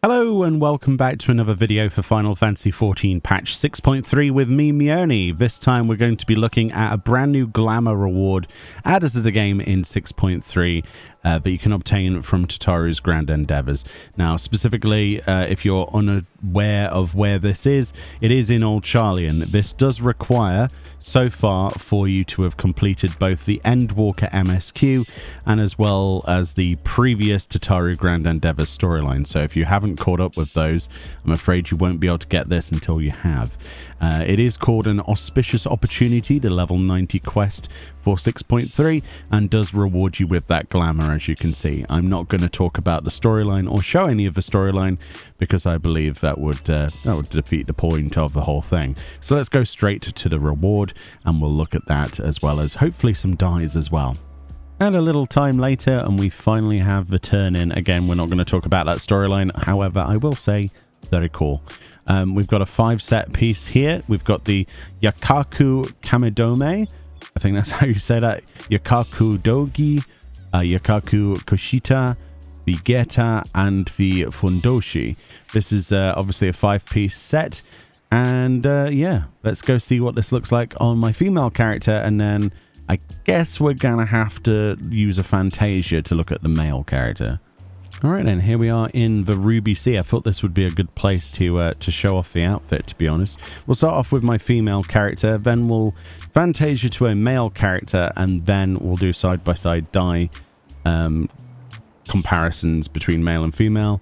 Hello and welcome back to another video for Final Fantasy XIV patch 6.3 with me, Meoni. This time we're going to be looking at a brand new glamour reward added to the game in 6.3 that you can obtain from Tataru's Grand Endeavours. Now, specifically, if you're unaware of where this is, it is in Old Charlian. This does require, so far, for you to have completed both the Endwalker MSQ and as well as the previous Tataru Grand Endeavours storyline. So if you haven't caught up with those, I'm afraid you won't be able to get this until you have. It is called an Auspicious Opportunity, the level 90 quest for 6.3, and does reward you with that glamour, as you can see. I'm not going to talk about the storyline or show any of the storyline because I believe that would defeat the point of the whole thing. So let's go straight to the reward and we'll look at that as well as hopefully some dies as well. And a little time later and we finally have the turn in. Again, we're not going to talk about that storyline. However, I will say very cool. We've got a 5-set piece here. We've got the Yakaku Kamidome. I think that's how you say that. Yakaku Dogi, Yakaku Koshita, the Geta, and the Fundoshi. This is obviously a 5-piece set. And yeah, let's go see what this looks like on my female character. And then I guess we're going to have to use a Fantasia to look at the male character. Alright then, here we are in the Ruby Sea. I thought this would be a good place to show off the outfit, to be honest. We'll start off with my female character, then we'll Fantasia to a male character, and then we'll do side-by-side die comparisons between male and female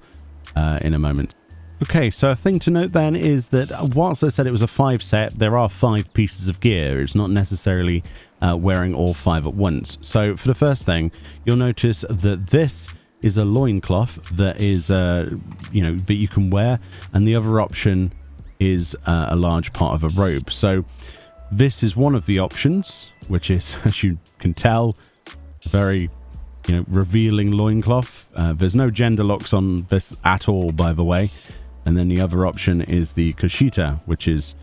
in a moment. Okay, so a thing to note then is that whilst I said it was a 5-set, there are 5 pieces of gear. It's not necessarily wearing all 5 at once. So for the first thing, you'll notice that this is a loincloth that is, that you can wear, and the other option is a large part of a robe. So this is one of the options, which is, as you can tell, very, revealing loincloth. There's no gender locks on this at all, by the way. And then the other option is the Koshita, which is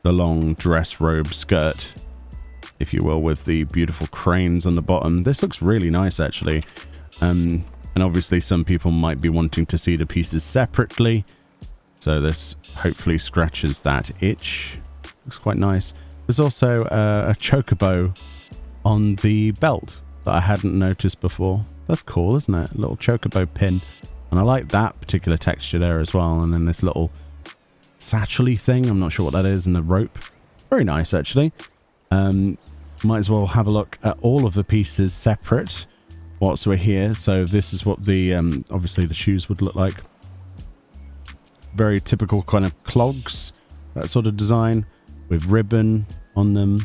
the long dress robe skirt, if you will, with the beautiful cranes on the bottom. This looks really nice, actually. And obviously some people might be wanting to see the pieces separately. So this hopefully scratches that itch. Looks quite nice. There's also a chocobo on the belt that I hadn't noticed before. That's cool, isn't it? A little chocobo pin. And I like that particular texture there as well. And then this little satchel-y thing. I'm not sure what that is. And the rope. Very nice, actually. Might as well have a look at all of the pieces separate whilst we're here. So this is what the obviously the shoes would look like. Very typical kind of clogs, that sort of design, with ribbon on them,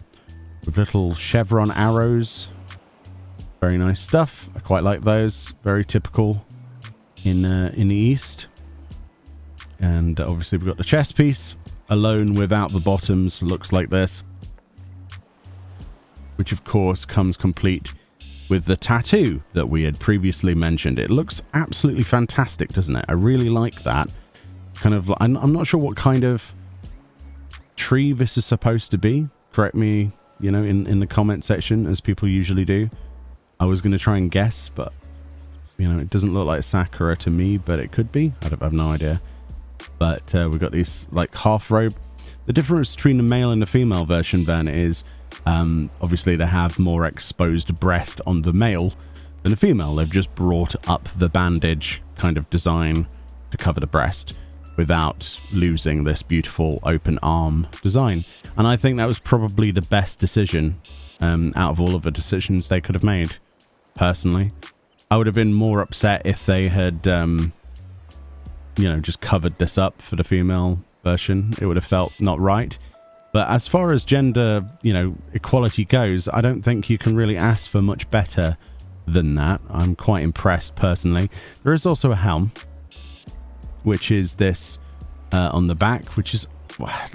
with little chevron arrows. Very nice stuff. I quite like those. Very typical in the East. And obviously we've got the chest piece alone without the bottoms. Looks like this, which of course comes complete with the tattoo that we had previously mentioned. It looks absolutely fantastic, doesn't it? I really like that. It's kind of, I'm not sure what kind of tree this is supposed to be. Correct me, in the comment section, as people usually do. I was going to try and guess, but, it doesn't look like Sakura to me, but it could be. I have no idea. But we've got these, like, half robe. The difference between the male and the female version, then, is obviously they have more exposed breast on the male than the female. They've just brought up the bandage kind of design to cover the breast without losing this beautiful open arm design. And I think that was probably the best decision out of all of the decisions they could have made, personally. I would have been more upset if they had, just covered this up for the female version. It would have felt not right. But as far as gender, equality goes, I don't think you can really ask for much better than that. I'm quite impressed, personally. There is also a helm, which is this on the back, which is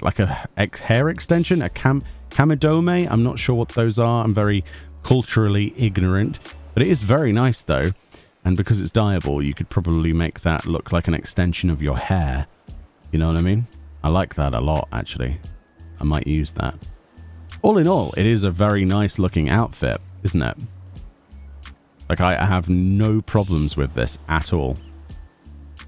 like a hair extension, a kamidome. I'm not sure what those are. I'm very culturally ignorant. But it is very nice, though. And because it's dyeable, you could probably make that look like an extension of your hair. You know what I mean? I like that a lot, actually. I might use that. All in all, it is a very nice looking outfit, isn't it? Like, I have no problems with this at all.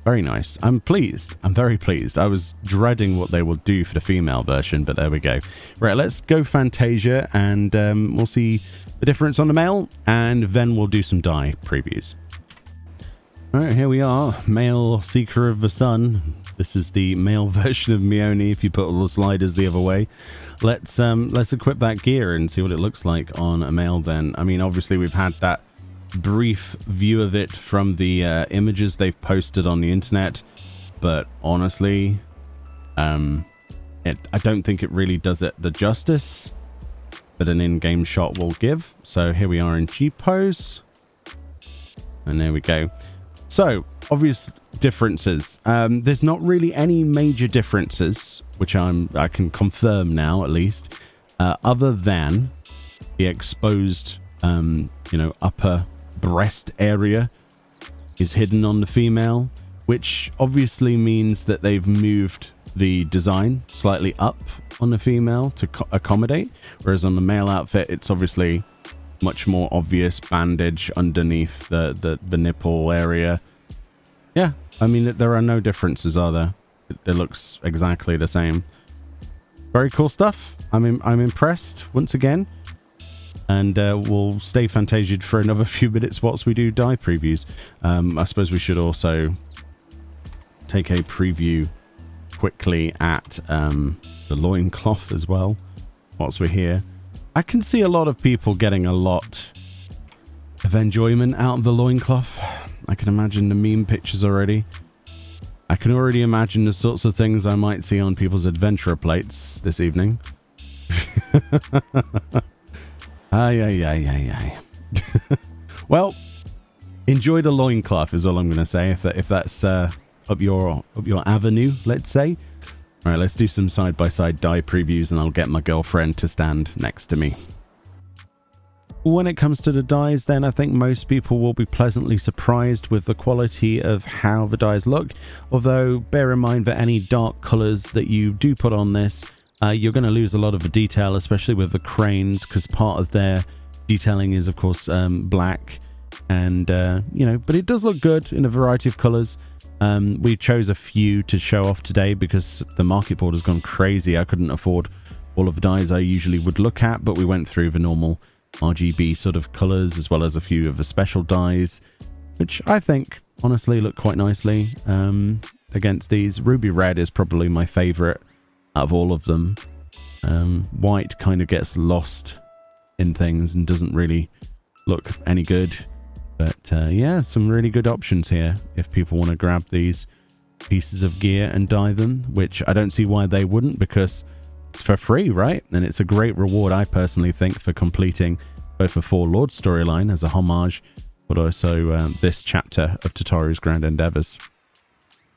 Very nice. I'm pleased. I'm very pleased. I was dreading what they will do for the female version, but there we go. Right, let's go Fantasia, and we'll see the difference on the male, and then we'll do some dye previews. All right, here we are. Male Seeker of the Sun. This is the male version of Meoni if you put all the sliders the other way. Let's equip that gear and see what it looks like on a male then. I mean, obviously we've had that brief view of it from the images they've posted on the internet, but honestly I don't think it really does it the justice that an in-game shot will give. So here we are in G pose, and there we go. So obvious differences. There's not really any major differences, which I can confirm now at least, other than the exposed upper breast area is hidden on the female, which obviously means that they've moved the design slightly up on the female to accommodate, whereas on the male outfit it's obviously much more obvious bandage underneath the nipple area. Yeah, I mean, there are no differences, are there? It looks exactly the same. Very cool stuff. I'm impressed once again. And we'll stay Fantasia'd for another few minutes whilst we do dye previews. I suppose we should also take a preview quickly at the loincloth as well, whilst we're here. I can see a lot of people getting a lot of enjoyment out of the loincloth. I can imagine the meme pictures already. I can already imagine the sorts of things I might see on people's adventurer plates this evening. Aye. Well, enjoy the loincloth is all I'm going to say, if that's up your avenue, let's say. All right, let's do some side-by-side dye previews, and I'll get my girlfriend to stand next to me. When it comes to the dyes, then I think most people will be pleasantly surprised with the quality of how the dyes look. Although, bear in mind that any dark colours that you do put on this, you're going to lose a lot of the detail, especially with the cranes, because part of their detailing is, of course, black. And, but it does look good in a variety of colours. We chose a few to show off today because the market board has gone crazy. I couldn't afford all of the dyes I usually would look at, but we went through the normal RGB sort of colours, as well as a few of the special dyes, which I think, honestly, look quite nicely against these. Ruby Red is probably my favourite out of all of them. White kind of gets lost in things and doesn't really look any good, but yeah, some really good options here if people want to grab these pieces of gear and dye them, which I don't see why they wouldn't, because it's for free, right? And it's a great reward, I personally think, for completing both the Four Lords storyline as a homage, but also this chapter of Tataru's Grand Endeavours.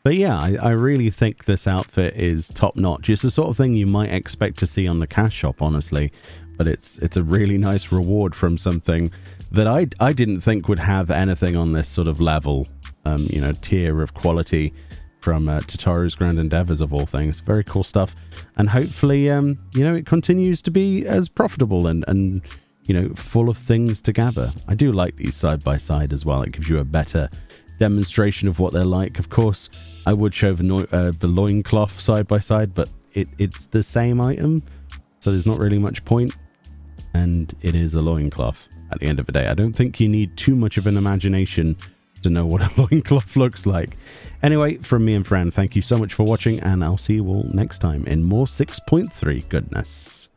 But yeah, I really think this outfit is top-notch. It's the sort of thing you might expect to see on the cash shop, honestly. But it's a really nice reward from something that I didn't think would have anything on this sort of level, tier of quality from Tataru's Grand Endeavours, of all things. Very cool stuff. And hopefully, it continues to be as profitable and full of things to gather. I do like these side-by-side as well. It gives you a better demonstration of what they're like. Of course, I would show the loincloth side by side, but it's the same item, so there's not really much point, and it is a loincloth at the end of the day. I don't think you need too much of an imagination to know what a loincloth looks like. Anyway, from me and Fran, thank you so much for watching, and I'll see you all next time in more 6.3 goodness.